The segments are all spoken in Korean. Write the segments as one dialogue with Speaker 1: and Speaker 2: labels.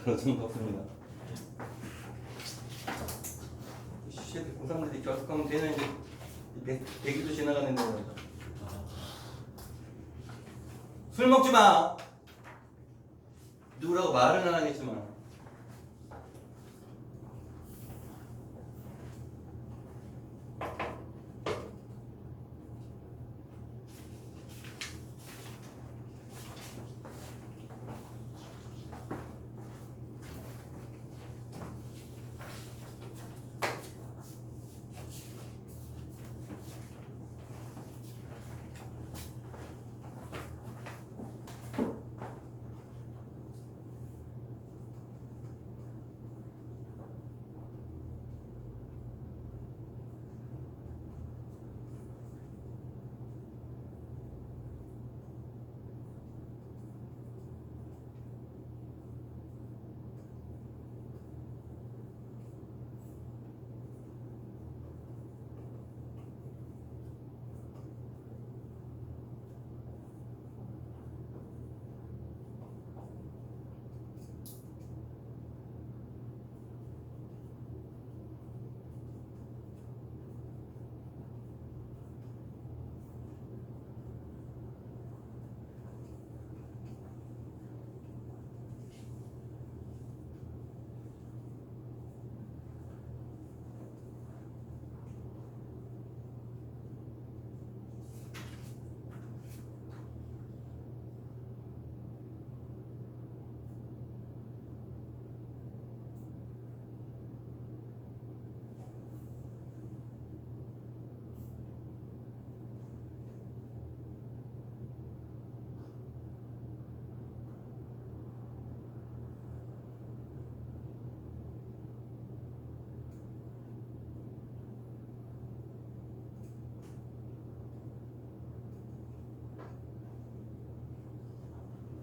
Speaker 1: 로좀 덥습니다. 고3들이 결석하면 되는 이제 100일도 지나가는데 술 먹지 마. 누구라고 말은 안 하겠지만.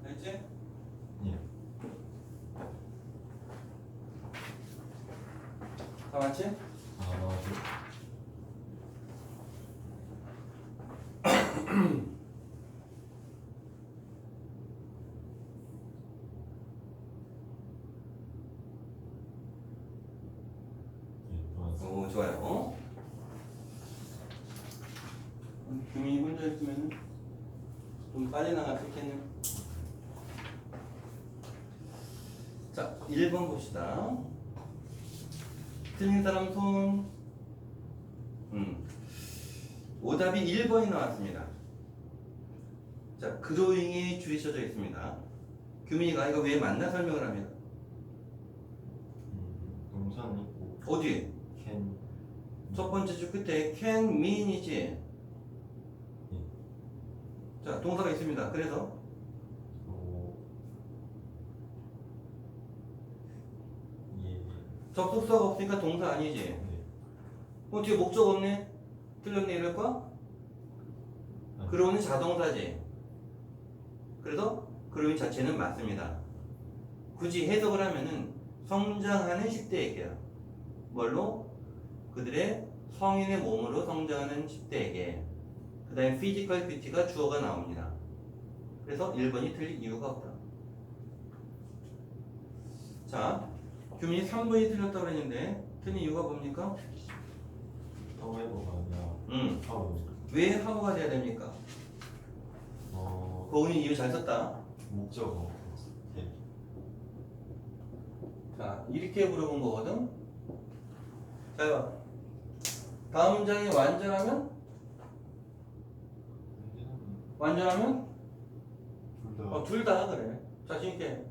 Speaker 1: 알지?
Speaker 2: 예.
Speaker 1: 다 맞지?
Speaker 2: 아, 네.
Speaker 1: 오, 좋아요. 규민이 혼자 있으면 좀 빨리 나갔겠네. 자, 1번 봅시다. 틀린 사람 손. 오답이 1번이 나왔습니다. 자, 그로잉이 줄이 써져 있습니다. 규민이가 이거 왜 맞나 설명을 합니다.
Speaker 2: 동산 있고
Speaker 1: 어디?
Speaker 2: can
Speaker 1: 첫 번째 줄 끝에 can mean이지. 자, 동사가 있습니다. 그래서
Speaker 2: 예.
Speaker 1: 접속사가 없으니까 동사 아니지.
Speaker 2: 네.
Speaker 1: 뒤에 목적 없네? 틀렸네 이럴 거야? 그로는 자동사지. 그래서 그로인 자체는 맞습니다. 굳이 해석을 하면은 성장하는 10대에게요. 뭘로? 그들의 성인의 몸으로 성장하는 10대에게. 그 다음에 피지컬 뷰티가 주어가 나옵니다. 그래서 1번이 틀릴 이유가 없다. 자, 규민이 3번이 틀렸다고 그랬는데 틀린 이유가 뭡니까?
Speaker 2: however가 아니라 how.
Speaker 1: 왜 하고가 돼야 됩니까? 고은이 이유 잘 썼다.
Speaker 2: 목적어. 예.
Speaker 1: 자, 이렇게 물어본 거거든. 자, 봐. 다음 문장이 완전하면? 완전하면? 둘 다 그래. 자신있게.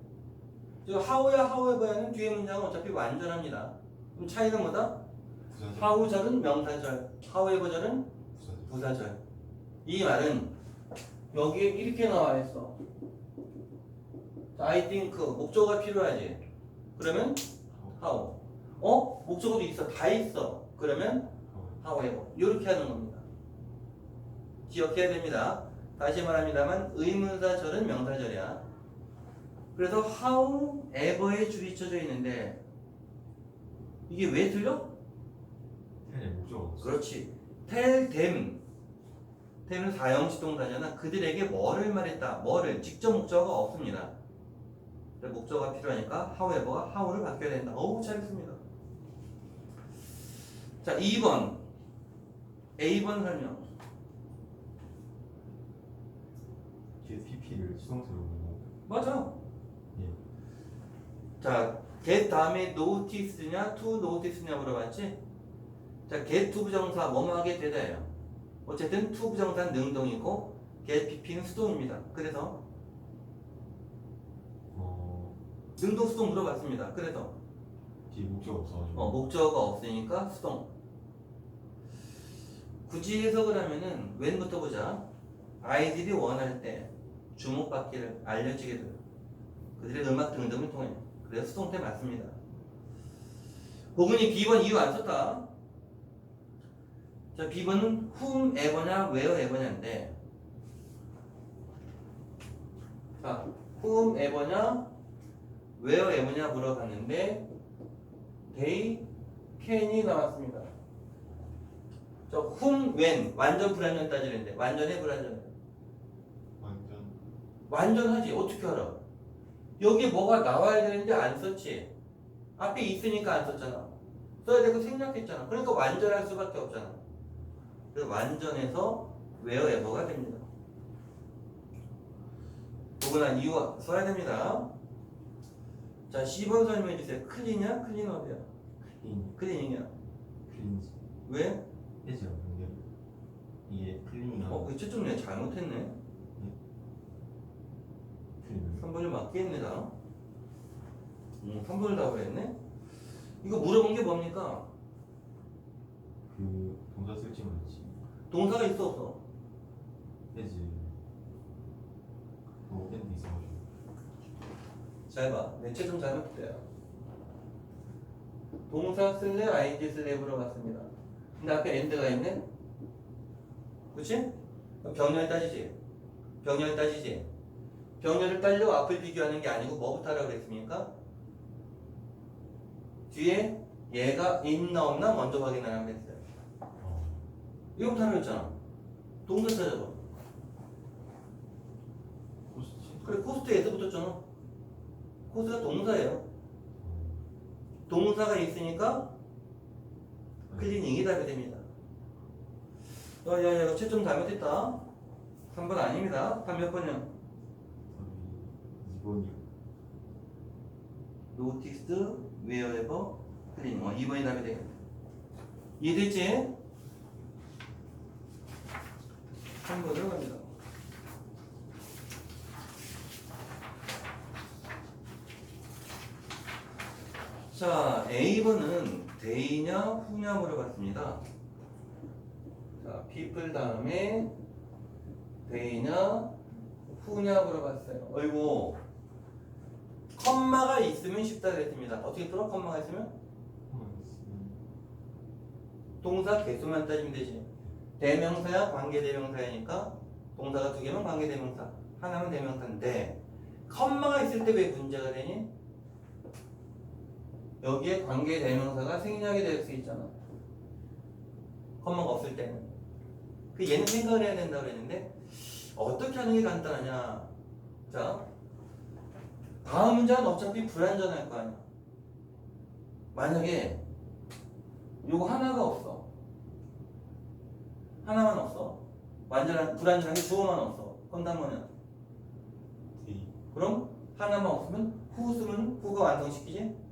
Speaker 1: 지금 how야 how에버야는 뒤에 문장은 어차피 완전합니다. 그럼 차이는 뭐다? how절은 명사절, however절은 부사절. 이 말은 여기에 이렇게 나와 있어. I think 목적어가 필요하지. 그러면 how. 목적어도 있어. 다 있어. 그러면 however. 이렇게 하는 겁니다. 기억해야 됩니다. 다시 말합니다만 의문사절은 명사절이야. 그래서 however에 줄이 쳐져 있는데 이게 왜 틀려?
Speaker 2: 목적어.
Speaker 1: 그렇지. tell them. 템은 사형식 동사잖아. 그들에게 뭐를 말했다. 뭐를 직접 목적어가 없습니다. 목적어가 필요하니까 however가 how를 바뀌어야 된다. 어우, 잘했습니다. 자, 2번. A번 설명.
Speaker 2: get PP를 수동태로 보고.
Speaker 1: 맞아.
Speaker 2: 예.
Speaker 1: 자, get 다음에 notice냐, to notice냐 물어봤지? 자, get to 부정사 뭐뭐 하게 되다예요. 어쨌든 to 부정사는 능동이고 get pp는 수동입니다. 그래서 능동 수동 물어봤습니다. 그래서
Speaker 2: 뒤에 목적 없어가지고.
Speaker 1: 목적어가 없으니까 수동. 굳이 해석을 하면은 when부터 보자. 아이들이 원할 때 주목받기를 알려지게 돼요. 그들의 음악 등등을 통해. 그래서 수동 때 맞습니다. 보근이 B번 이유 안 썼다. 자, B번은 whomever냐 wherever냐인데, 자, whomever냐 wherever냐 물어봤는데 they can이 나왔습니다. 저 whom, when 완전 불완전 따지는데 완전해 불완전해?
Speaker 2: 완전.
Speaker 1: 완전하지. 어떻게 알아? 여기 뭐가 나와야 되는데 안 썼지. 앞에 있으니까 안 썼잖아. 써야 되고 생략했잖아. 그러니까 완전할 수밖에 없잖아. 그래서 완전해서 wherever가 됩니다. 구분한 이유 써야 됩니다. 자, C번 설명해 주세요. 클린이야? 클린업이야? 클리닝이야.
Speaker 2: 클린지.
Speaker 1: 왜?
Speaker 2: 해죠. 이게 클린이나.
Speaker 1: 그 채점 내가 잘못했네.
Speaker 2: 클린.
Speaker 1: 3번을 맞게 다 3번을 다 그랬네. 이거 물어본 게 뭡니까?
Speaker 2: 그 동사 쓸지 말지.
Speaker 1: 동사가 있어 없어?
Speaker 2: 해지. 엔드 있어가지고.
Speaker 1: 잘 봐. 내 채점 잘못했대요. 동사 쓸래? ing 쓸래? 물어봤습니다. 근데 앞에 end가 있네? 그치? 병렬 따지지? 병렬 따지지? 병렬을 따려고 앞을 비교하는 게 아니고 뭐부터 하라고 그랬습니까? 뒤에 얘가 있나 없나 먼저 확인하라고 그랬어요. 이거부터 하라고 했잖아. 동사 찾아봐.
Speaker 2: 코스트.
Speaker 1: 그래, 코스트에서 붙었잖아. 코스트가 동사예요. 동사가 있으니까 클리닝이 답이 됩니다. 야, 채점 잘못했다. 3번 아닙니다. 답 몇 번이야?
Speaker 2: 2번이요.
Speaker 1: 노티스, wherever, 클리닝. 2번이 답이 되겠네. 이해됐지? 3번으로 갑니다. 자, A번은 day냐, who냐 물어봤습니다. 자, people 다음에 day냐, who냐 물어봤어요. 어이구, 컴마가 있으면 쉽다 그랬습니다. 어떻게 풀어? 컴마가 있으면? 동사 개수만 따지면 되지. 대명사야 관계대명사야니까 동사가 2개면 관계대명사, 하나면 대명사인데 컴마가 있을 때 왜 문제가 되니? 여기에 관계대명사가 생략이 될 수 있잖아. 컴마가 없을 때는. 얘는 생각을 해야 된다고 그랬는데 어떻게 하는 게 간단하냐. 자, 다음 문장은 어차피 불완전할 거 아니야. 만약에 요거 하나가 없어. 하나만 없어. 완전한 불완전한 게 주어만 없어. 그럼 단 뭐냐? 그럼 하나만 없으면 후 쓰면 후가 완성시키지?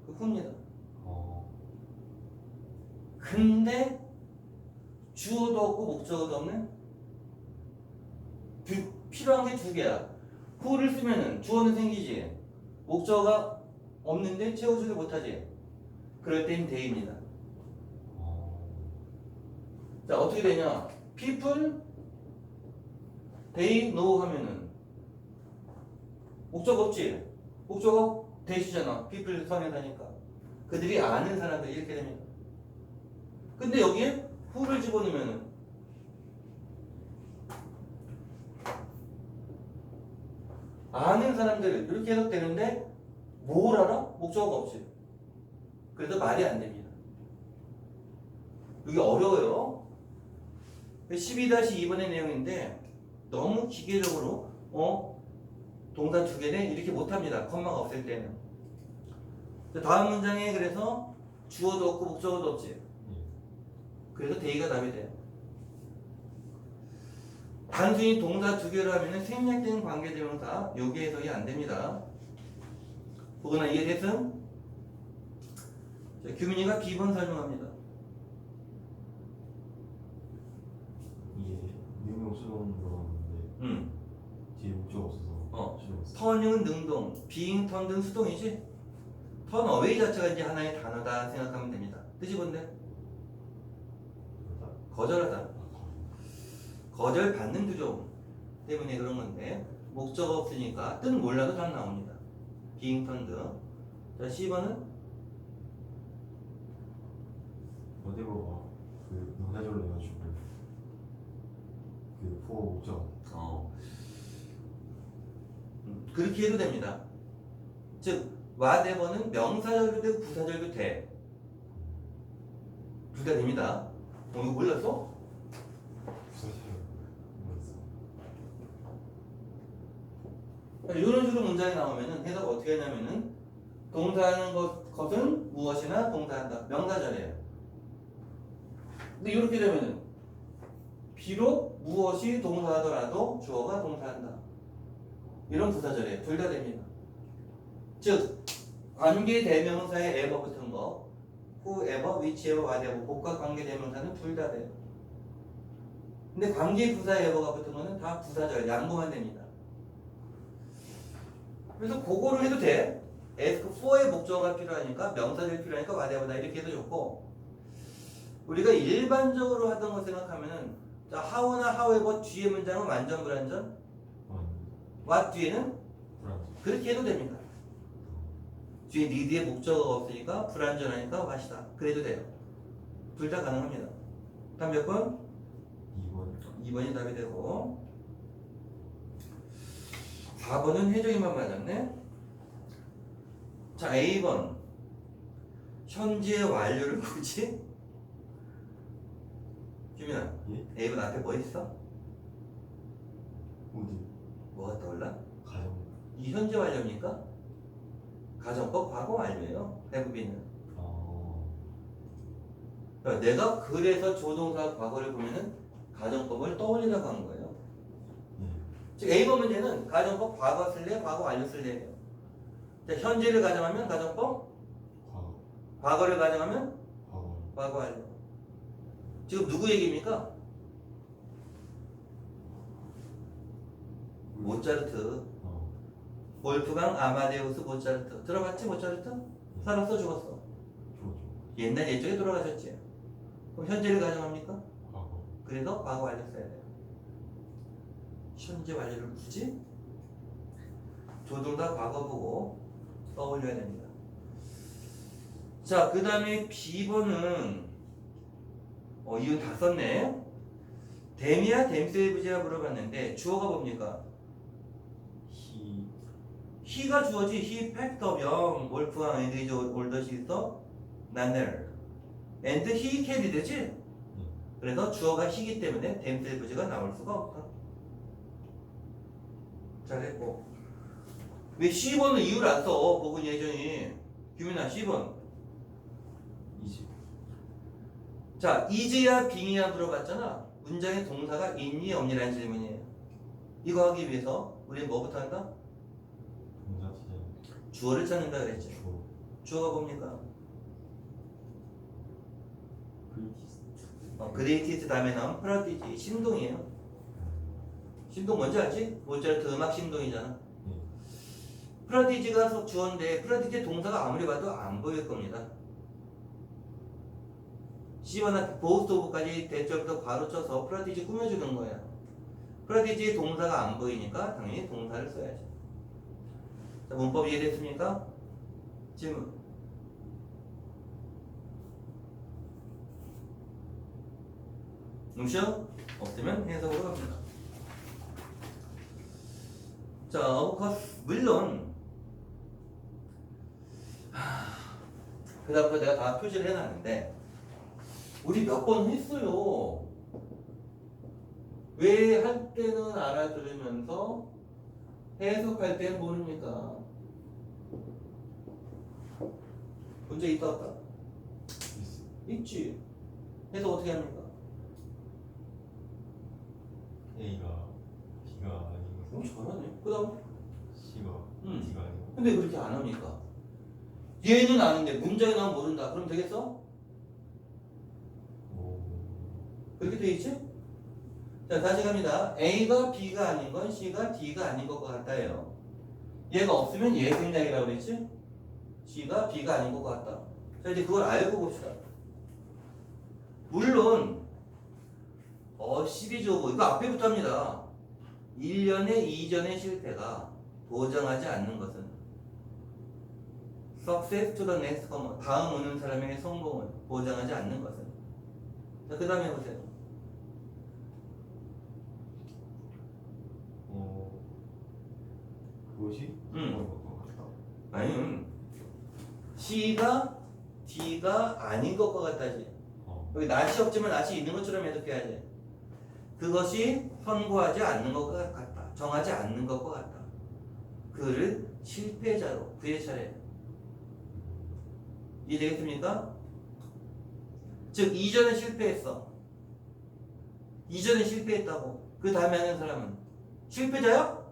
Speaker 1: 그 후입니다. 근데 주어도 없고 목적어도 없는 필요한 게 2개야. 후를 쓰면은 주어는 생기지. 목적어가 없는데 채워주지 못하지. 그럴 땐 day입니다. 자, 어떻게 되냐? people, they know 하면은 목적 없지? 목적어 대시잖아. people 선행사니까. 그들이 아는 사람들 이렇게 됩니다. 근데 여기에 who를 집어넣으면은 아는 사람들 이렇게 해석되는데 뭘 알아? 목적어가 없지. 그래서 말이 안 됩니다. 이게 어려워요. 12-2번의 내용인데 너무 기계적으로 동사 두 개네? 이렇게 못합니다. 컴마가 없을 때는. 다음 문장에 그래서 주어도 없고 목적어도 없지.
Speaker 2: 예.
Speaker 1: 그래서 대의가 답이 돼요. 단순히 동사 두 개로 하면 생략된 관계대명사 여기 해석이 안 됩니다. 보거나 이해됐음? 자, 규민이가 B번 설명합니다.
Speaker 2: 이게 능동 수동 들어갔는데 뒤에 목적 없어서 수동했어.
Speaker 1: 터닝은 능동, being turned는 수동이지. turn away 자체가 이제 하나의 단어다 생각하면 됩니다. 뜻이 뭔데? 거절하다. 거절받는 두종 때문에 그런 건데 목적 없으니까 뜻 몰라도 다 나옵니다. being turned. 자, C번은
Speaker 2: 어디로 그 명사절로 해가지고 그 포 목적.
Speaker 1: 그렇게 해도 됩니다. 즉 whatever는 명사절도 되고 부사절도 돼. 둘 다 됩니다. 이거 몰랐어?
Speaker 2: 부사절 뭐였어?
Speaker 1: 이런 식으로 문장이 나오면은 해석 어떻게 하냐면은 동사하는 것은 무엇이나 동사한다. 명사절이에요. 근데 이렇게 되면은 비록 무엇이 동사하더라도 주어가 동사한다. 이런 부사절이에요. 둘 다 됩니다. 즉 관계 대명사의 ever 붙은 거 whoever, whichever, whatever 복과 관계 대명사는 둘 다 돼요. 근데 관계 부사 ever가 붙은 거는 다 부사절 양보만 됩니다. 그래서 그거를 해도 돼. ask for의 목적어가 필요하니까 명사절이 필요하니까 whatever다 이렇게 해도 좋고 우리가 일반적으로 하던 거 생각하면은 자 how나 however 뒤에 문장은 완전 불완전 what 뒤에는 그렇게 해도 됩니다. 뒤에 need의 목적어가 없으니까 불완전하니까 what이다. 그래도 돼요. 둘 다 가능합니다. 다음 몇 번?
Speaker 2: 2번.
Speaker 1: 2번이 답이 되고 4번은 해적이만 맞았네. 자 A번 현재 완료를 굳이? 규민아
Speaker 2: 예?
Speaker 1: A번 앞에 뭐 있어?
Speaker 2: 어디?
Speaker 1: 뭐가 떠올라?
Speaker 2: 가정.
Speaker 1: 이 현재 완료입니까? 가정법 과거 완료예요. 대부분은. 그러니까 내가 그래서 조동사 과거를 보면은 가정법을 떠올리라고 한 거예요. 즉 A번 문제는 가정법 과거 쓸래 과거 완료 쓸래예요. 자, 현재를 가정하면 가정법 과거를 가정하면 과거 완료. 지금 누구 얘기입니까? 모차르트. 볼프강 아마데우스 모차르트. 들어봤지 모차르트? 살았어 죽었어? 옛날 옛적에 돌아가셨지. 그럼 현재를 가정합니까? 그래서 과거 완료 써야 돼요. 현재 완료를 굳이 조동사 과거 보고 떠올려야 됩니다. 자, 그 다음에 B번은 이건 다 썼네. 댐이야 댐세이브지야 물어봤는데 주어가 뭡니까? he가 주어지. he packed up young wolfgang and his older sister Nanner and he carried 되지? 그래서 주어가 he이기 때문에 댐세이브지가 나올 수가 없다. 잘했고 왜 C번은 이유를 안 써? 복은 예전이 규민아 C번 자 is야 being이야 물어봤잖아. 문장에 동사가 있니 없니라는 질문이에요. 이거 하기 위해서 우리는 뭐부터 한다? 주어를 찾는다 그랬지. 주어가 뭡니까? 그레이티스트 다음에 나온 프라디지 신동이에요. 신동 뭔지 알지? 모차르트 음악 신동이잖아. 프라디지가 주어인데 프라디지 동사가 아무리 봐도 안 보일 겁니다. C번나 보스트 오브까지 대절부터 괄호 쳐서 프라디지 꾸며주는 거야. 프라디지 동사가 안 보이니까 당연히 동사를 써야지. 자, 문법 이해됐습니까? 질문. 음식 없으면 해석으로 갑니다. 자, 어브커스 물론 그다음부터 내가 다 표시를 해놨는데 우리 몇 번 했어요. 왜 할 때는 알아들으면서 해석할 때 모릅니까? 문제 있다 없다?
Speaker 2: 있어.
Speaker 1: 있지. 해석 어떻게 합니까?
Speaker 2: A가 B가 아니고
Speaker 1: 너무 잘하네. 그 다음
Speaker 2: C가
Speaker 1: 음.
Speaker 2: D가 아니고.
Speaker 1: 근데 그렇게 안 합니까? 얘는 아는데 문장에 나오면 모른다. 그럼 되겠어?
Speaker 2: 오.
Speaker 1: 그렇게 돼 있지? 자, 다시 갑니다. A가 B가 아닌 건 C가 D가 아닌 것 같다예요. 얘가 없으면 얘 생략이라고 그랬지? C가 B가 아닌 것 같다. 자, 이제 그걸 알고 봅시다. 물론 시리즈 오브 이거 앞에부터 합니다. 1년의 이전의 실패가 보장하지 않는 것은 success to the next comer 다음 오는 사람에게 성공을 보장하지 않는 것은 자, 그 다음에 보세요.
Speaker 2: 그것이 것 같다.
Speaker 1: 아니 C가 D가 아닌 것과 같다지. 여기 낫이 없지만 낫이 있는 것처럼 해석해야지. 그것이 선고하지 않는 것과 같다. 정하지 않는 것과 같다. 그를 실패자로 그의 차례. 이해되겠습니까? 즉 이전에 실패했어. 이전에 실패했다고. 그 다음에 하는 사람은 실패자야?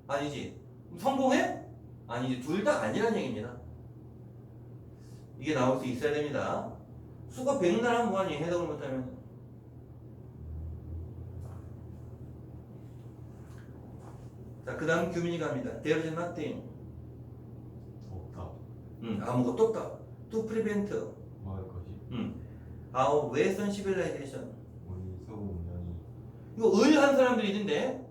Speaker 1: 아니지. 성공해? 아니지. 둘 다 아니란 얘기입니다. 이게 나올 수 있어야 됩니다. 수가 백날하면 뭐하니? 해석을 못하면. 자, 그 다음 규민이 갑니다. There is nothing.
Speaker 2: 없다.
Speaker 1: 아무것도 없다. To prevent
Speaker 2: 뭐할 것이
Speaker 1: our western civilization.
Speaker 2: 우리 서구 문명이
Speaker 1: 이거 을 한 사람들이 있는데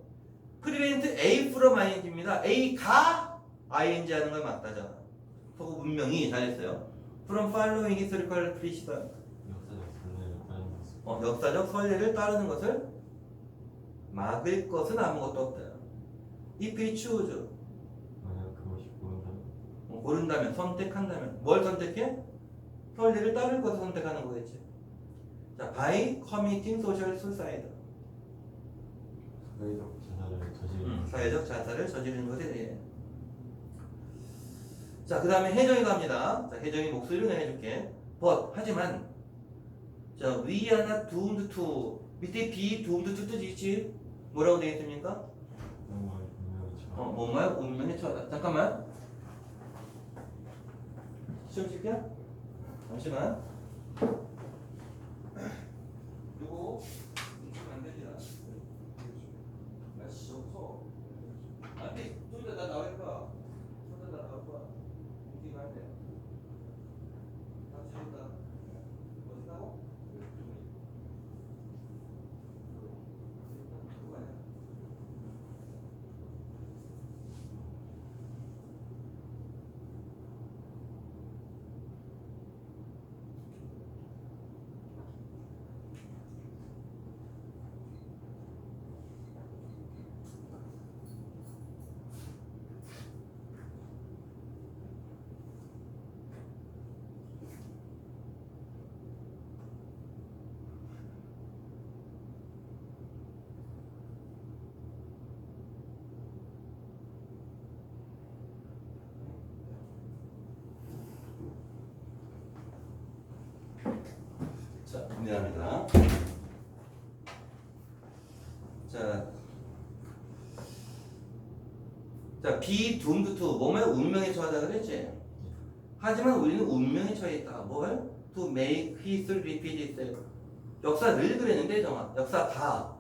Speaker 1: prevent A from ing입니다. A가 ing 하는 걸 맞다잖아. 서구 문명이 잘했어요. From following historical precedent.
Speaker 2: 역사적 선례를 따르는 것을
Speaker 1: 역사적 선례를 따르는 것을 막을 것은 아무것도 없다. If we choose
Speaker 2: 만약 그것이 고른다면
Speaker 1: 고른다면 선택한다면 뭘 선택해? 선례를 따를 것을 선택하는 거겠지. 자, by committing social suicide.
Speaker 2: 사회적 자살을 저지르는
Speaker 1: 사회적 자살을 저지르는 것에 대해. 자, 그 다음에 혜정이 갑니다. 자, 혜정이 목소리로 내줄게. But 하지만 자, we are not doomed to 밑에 be doomed to 뜻이지. 뭐라고 되어 있습니까?
Speaker 2: 뭐말 분명히 처한
Speaker 1: 뭐말 운명에 처하다. 잠깐만. 시험 칠게. 잠시만. 요거 이쪽은 안 됩니다. 날씨 좋고. 안돼. 좀 이따 나 나올 거야. 좀 이따 나 나올 거야. 움직이면 안 돼. 다 채웠다. 멋있다고? 그거 아니야. 자, 미안합니다. 자, be doomed to 뭐면 운명에 처하다 그랬지? 하지만 우리는 운명에 처해 있다. 뭘? To make history repeat itself. 역사 늘 그랬는데 정아. 역사 다.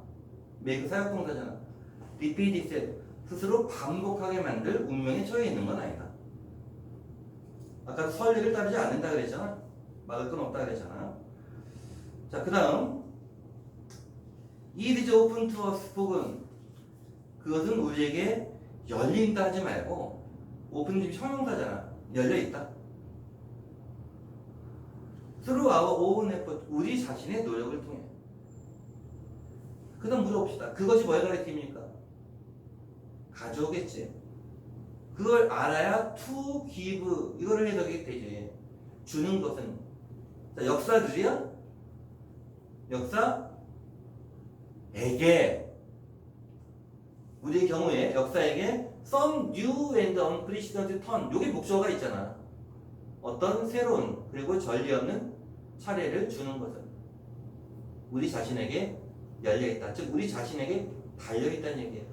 Speaker 1: make 사역동사잖아. repeat itself. 스스로 반복하게 만들 운명에 처해 있는 건 아니다. 아까 선례를 따르지 않는다 그랬잖아. 막을 건 없다 그랬잖아. 자, 그 다음 It is open to us 복은 그것은 우리에게 열린다 하지 말고 오픈 지금 형용사잖아. 열려있다. Through our own effort 우리 자신의 노력을 통해. 그 다음 물어봅시다. 그것이 뭘 가리킵니까? 가져오겠지. 그걸 알아야 to give 이거를 해석이 되지. 주는 것은 자, 역사들이야? 역사에게 우리의 경우에 역사에게 some new and unprecedented turn. 요게 목적어가 있잖아. 어떤 새로운 그리고 전례 없는 차례를 주는 것은 우리 자신에게 열려있다. 즉 우리 자신에게 달려있다는 얘기예요.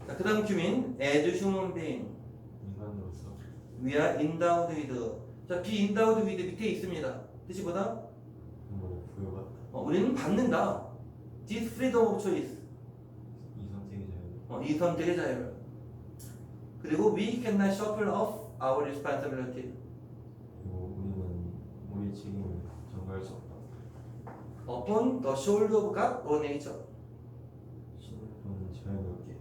Speaker 1: 자, 그 다음 규민 as human being
Speaker 2: 인간으로서
Speaker 1: we are endowed with. 자, be endowed with 밑에 있습니다. 뜻이 보다
Speaker 2: 뭐 부여받다.
Speaker 1: 우리는 받는다. this freedom of choice.
Speaker 2: 이 선택의 자유.
Speaker 1: 이 선택의 자유를. 그리고 we cannot shuffle off our responsibility
Speaker 2: 그리고 우리는 우리의 책임을 전가할 수 없다.
Speaker 1: upon the shoulder of God or nature.
Speaker 2: 신을 또는 자연스럽게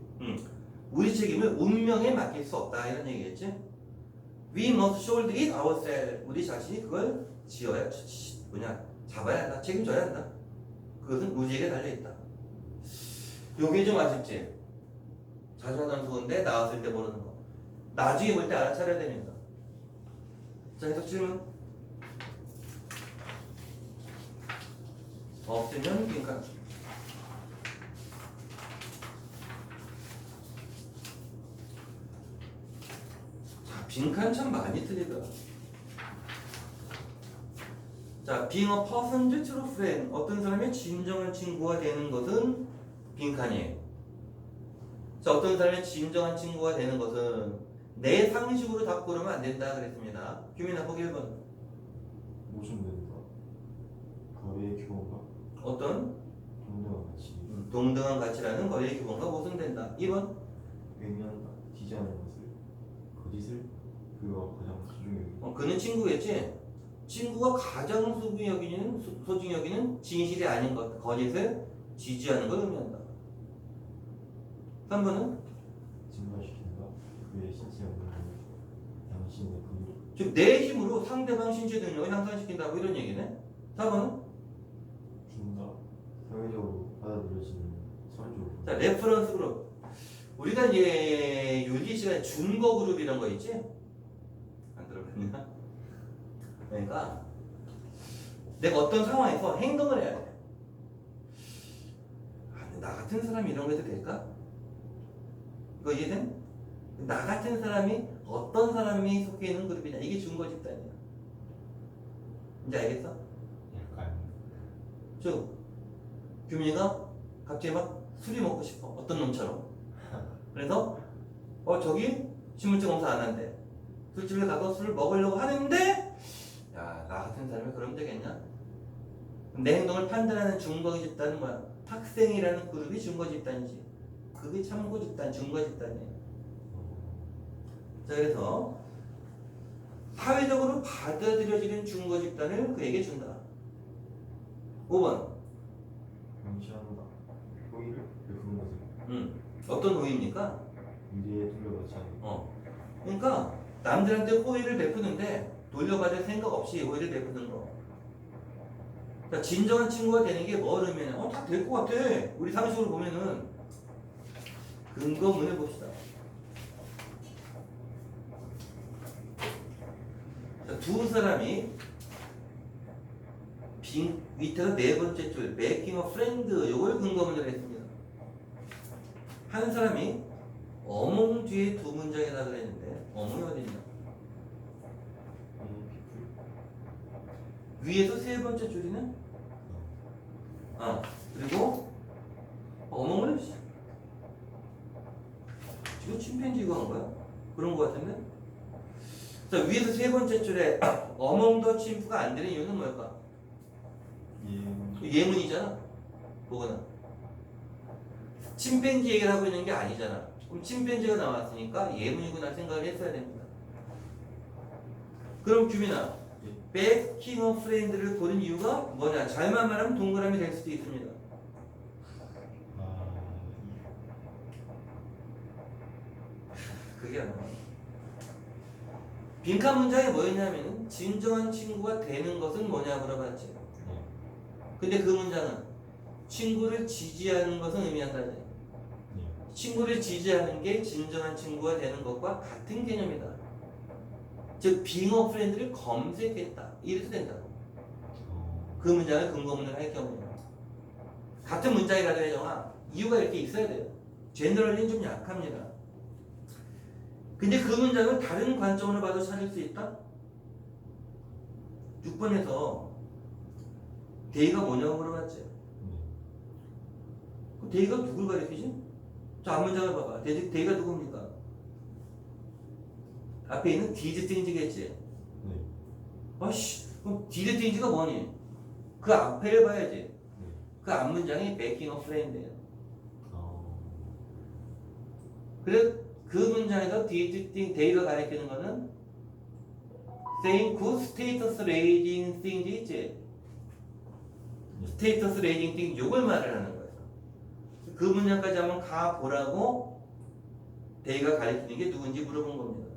Speaker 1: 우리 책임을 운명에 맡길 수 없다 이런 얘기겠지. We must shoulder it ourselves. 우리 자신이 그걸 지어야 잡아야 한다. 책임져야 한다. 그것은 우리에게 달려있다. 요게 좀 아쉽지. 자주 하던 수건데 나왔을 때 모르는 거. 나중에 볼 때 알아차려야 됩니다. 자, 해석 질문. 없으면 빈칸. 자, 빈칸 참 많이 틀리더라. 자, being a person's true friend. 어떤 사람의 진정한 친구가 되는 것은 빈칸이에요. 자, 어떤 사람의 진정한 친구가 되는 것은 내 상식으로 답 고르면 안 된다 그랬습니다. 규민아 보기 1번.
Speaker 2: 모순된다. 거래의 규범과
Speaker 1: 어떤?
Speaker 2: 동등한 가치.
Speaker 1: 동등한 가치라는 거래의 규범과 모순된다. 2번.
Speaker 2: 의미한다. 지지하는 것을 거짓을 그가 가장 소중히 여기고.
Speaker 1: 그는 친구겠지? 친구가 가장 소중히 여기는 진실이 아닌 것, 거짓을 지지하는 걸 의미한다. 3번은?
Speaker 2: 증가시킨다. 그의 신체 능력을 당신의 근육
Speaker 1: 즉 내 힘으로 상대방 신체 능력을 향상시킨다 뭐 이런 얘기네. 4번은?
Speaker 2: 준다. 사회적으로 받아들여지는 선조.
Speaker 1: 자, 레퍼런스 그룹. 우리가 이제 윤리 시간에 준거 그룹 이런 거 있지? 안 들어봤냐? 그러니까 내가 어떤 상황에서 행동을 해야 돼. 나 같은 사람이 이런 거 해도 될까? 이거 이해돼? 나 같은 사람이 어떤 사람이 속해 있는 그룹이냐. 이게 준거 집단이야. 이제 알겠어?
Speaker 2: 약간
Speaker 1: 즉 규민이가 갑자기 막 술이 먹고 싶어. 어떤 놈처럼. 그래서 저기 신분증 검사 안 한대. 술집에 가서 술을 먹으려고 하는데 야, 나 같은 사람이 그러면 되겠냐? 내 행동을 판단하는 준거 집단은 뭐야? 학생이라는 그룹이 준거 집단이지. 그게 참고 집단, 준거 집단이에요. 자, 그래서 사회적으로 받아들여지는 준거 집단을 그에게 준다. 5번.
Speaker 2: 명시한다. 호의를 베푸는 것을
Speaker 1: 어떤 호의입니까?
Speaker 2: 미래에 돌려받지 않는.
Speaker 1: 그러니까 남들한테 호의를 베푸는데 돌려받을 생각 없이 호의를 베푸는 거. 그러니까 진정한 친구가 되는 게 뭘 의미하냐? 다 될 것 같아. 우리 상식으로 보면은 근거문을 봅시다. 자, 두 사람이 밑에서 네 번째 줄 making a friend 요걸 근거문으로 했습니다. 한 사람이 어몽 뒤에 두 문장이라 그랬는데 어몽이 어디 있나? 위에서 세 번째 줄이는 그리고 어몽을 지금 침팬지 이거 한 거야? 그런 거 같은데? 자, 위에서 세 번째 줄에 어몽 더 침프가 안 되는 이유는 뭘까? 예문이잖아. 뭐거나 침팬지 얘기를 하고 있는 게 아니잖아. 그럼 침팬지가 나왔으니까 예문이구나 생각을 했어야 됩니다. 그럼 규민아, making a friend를 고른 이유가 뭐냐? 잘만 말하면 동그라미 될 수도 있습니다. 그게 아니야. 빈칸 문장이 뭐였냐면은 진정한 친구가 되는 것은 뭐냐 물어봤지. 근데 그 문장은 친구를 지지하는 것은 의미한다지. 친구를 지지하는 게 진정한 친구가 되는 것과 같은 개념이다. 즉 being a friend를 검색했다. 이래도 된다고. 그 문장을 근거문을 할 경우에 같은 문장이라도 해정아 이유가 이렇게 있어야 돼요. 제너럴리는 좀 약합니다. 근데 그 문장을 다른 관점으로 봐도 찾을 수 있다? 6번에서 데이가 뭐냐고 물어봤지. 그 데이가 누굴 가리키지? 자, 앞문장을 봐봐. 데이가 누굽니까? 앞에 있는 did things겠지.
Speaker 2: 네.
Speaker 1: 아씨, 그럼 did things가 뭐니? 그 앞에를 봐야지.
Speaker 2: 네.
Speaker 1: 그 앞문장이 making a friend예요.
Speaker 2: 아.
Speaker 1: 그래서 그 문장에서 did think, 데이가 가리키는 거는 saying good status raising things 있지. 스테이터스 레이징 띵 요걸 말을 하는 거예요. 그 문장까지 한번 가보라고 데이가 가리키는 게 누군지 물어본 겁니다.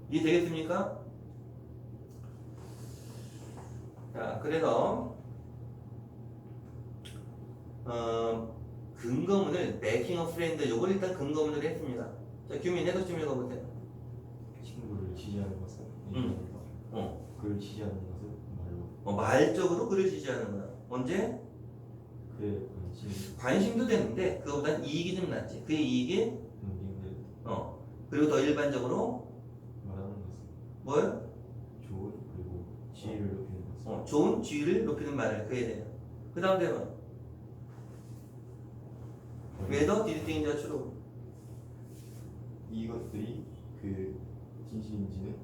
Speaker 1: 이해되겠습니까? 자, 그래서 근거문을 making a friend 요걸 일단 근거문으로 했습니다. 자, 규민 해석 좀 읽어보세요.
Speaker 2: 친구를 지지하는 것은 그를 지지하는 것은 말로
Speaker 1: 말적으로 그를 지지하는 거야. 언제?
Speaker 2: 그의
Speaker 1: 관심도 되는데 그거보단 이익이 좀 낫지. 그의 이익이
Speaker 2: 관심을
Speaker 1: 그리고 더 일반적으로
Speaker 2: 말하는 것은
Speaker 1: 뭘?
Speaker 2: 좋은 그리고 지위를 높이는 것은
Speaker 1: 좋은 지위를 높이는 말을 그에 대해. 그 다음 대만 whether did things true.
Speaker 2: 이것들이 그 진실인지는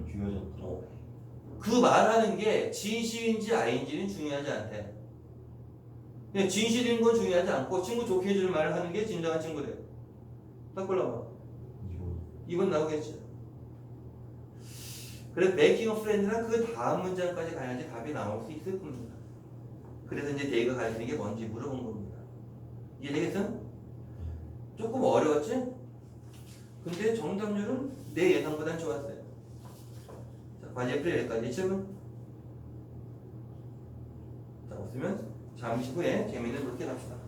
Speaker 2: 중요하지 않다.
Speaker 1: 그 말하는 게 진실인지 아닌지는 중요하지 않대. 그냥 진실인 건 중요하지 않고 친구 좋게 해주는 말을 하는 게 진정한 친구래. 딱 골라봐. 2번 나오겠지. 그래서 making a friend랑 그 다음 문장까지 가야지 답이 나올 수 있을 겁니다. 그래서 이제 데이가 가르치는 게 뭔지 물어본 겁니다. 이해되겠어? 조금 어려웠지? 근데 정답률은 내 예상보단 좋았어요. 자, 과제 풀이 여기까지 질문? 자, 없으면 잠시 후에 재미있는 물게 갑시다.